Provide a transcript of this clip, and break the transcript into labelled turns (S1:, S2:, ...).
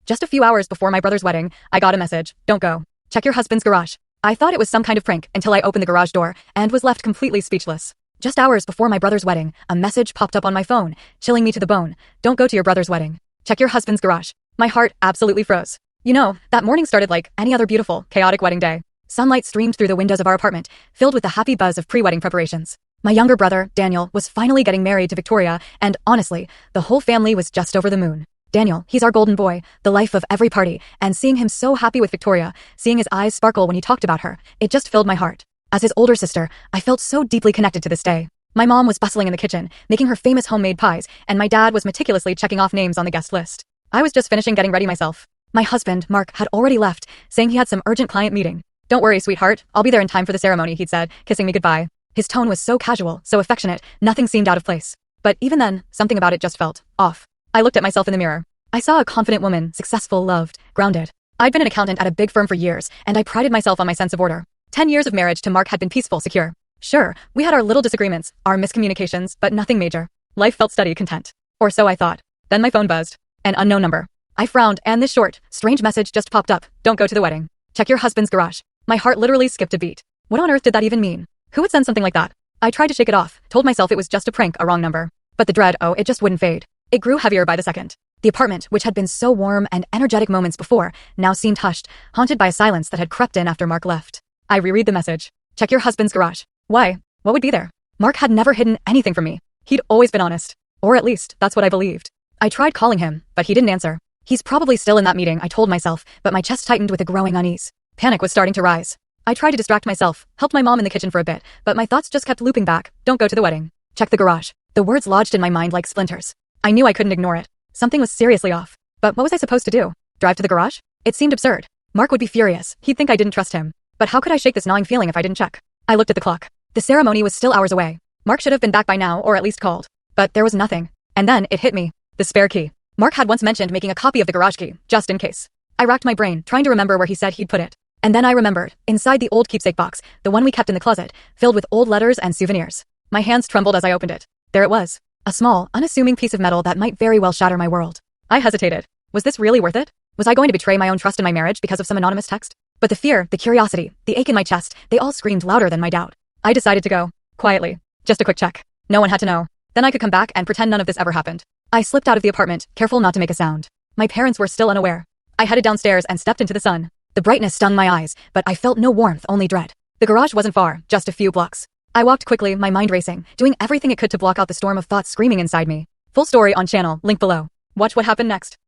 S1: Just a few hours before my brother's wedding, I got a message. Don't go. Check your husband's garage. I thought it was some kind of prank until I opened the garage door and was left completely speechless. Just hours before my brother's wedding, a message popped up on my phone, chilling me to the bone. Don't go to your brother's wedding. Check your husband's garage. My heart absolutely froze. You know, that morning started like any other beautiful, chaotic wedding day. Sunlight streamed through the windows of our apartment, filled with the happy buzz of pre-wedding preparations. My younger brother, Daniel, was finally getting married to Victoria, and honestly, the whole family was just over the moon. Daniel, he's our golden boy, the life of every party, and seeing him so happy with Victoria, seeing his eyes sparkle when he talked about her, it just filled my heart. As his older sister, I felt so deeply connected to this day. My mom was bustling in the kitchen, making her famous homemade pies, and my dad was meticulously checking off names on the guest list. I was just finishing getting ready myself. My husband, Mark, had already left, saying he had some urgent client meeting. Don't worry, sweetheart, I'll be there in time for the ceremony, he'd said, kissing me goodbye. His tone was so casual, so affectionate, nothing seemed out of place. But even then, something about it just felt off. I looked at myself in the mirror. I saw a confident woman, successful, loved, grounded. I'd been an accountant at a big firm for years, and I prided myself on my sense of order. 10 years of marriage to Mark had been peaceful, secure. Sure, we had our little disagreements, our miscommunications, but nothing major. Life felt steady, content. Or so I thought. Then my phone buzzed. An unknown number. I frowned, and this short, strange message just popped up. Don't go to the wedding. Check your husband's garage. My heart literally skipped a beat. What on earth did that even mean? Who would send something like that? I tried to shake it off, told myself it was just a prank, a wrong number. But the dread, it just wouldn't fade. It grew heavier by the second. The apartment, which had been so warm and energetic moments before, now seemed hushed, haunted by a silence that had crept in after Mark left. I reread the message. Check your husband's garage. Why? What would be there? Mark had never hidden anything from me. He'd always been honest. Or at least, that's what I believed. I tried calling him, but he didn't answer. He's probably still in that meeting, I told myself, but my chest tightened with a growing unease. Panic was starting to rise. I tried to distract myself, helped my mom in the kitchen for a bit, but my thoughts just kept looping back. Don't go to the wedding. Check the garage. The words lodged in my mind like splinters. I knew I couldn't ignore it. Something was seriously off. But what was I supposed to do? Drive to the garage? It seemed absurd. Mark would be furious. He'd think I didn't trust him. But how could I shake this gnawing feeling if I didn't check? I looked at the clock. The ceremony was still hours away. Mark should have been back by now, or at least called. But there was nothing. And then it hit me. The spare key. Mark had once mentioned making a copy of the garage key, just in case. I racked my brain, trying to remember where he said he'd put it. And then I remembered, inside the old keepsake box, the one we kept in the closet, filled with old letters and souvenirs. My hands trembled as I opened it. There it was. A small, unassuming piece of metal that might very well shatter my world. I hesitated. Was this really worth it? Was I going to betray my own trust in my marriage because of some anonymous text? But the fear, the curiosity, the ache in my chest, they all screamed louder than my doubt. I decided to go. Quietly. Just a quick check. No one had to know. Then I could come back and pretend none of this ever happened. I slipped out of the apartment, careful not to make a sound. My parents were still unaware. I headed downstairs and stepped into the sun. The brightness stung my eyes, but I felt no warmth, only dread. The garage wasn't far, just a few blocks. I walked quickly, my mind racing, doing everything it could to block out the storm of thoughts screaming inside me. Full story on channel, link below. Watch what happened next.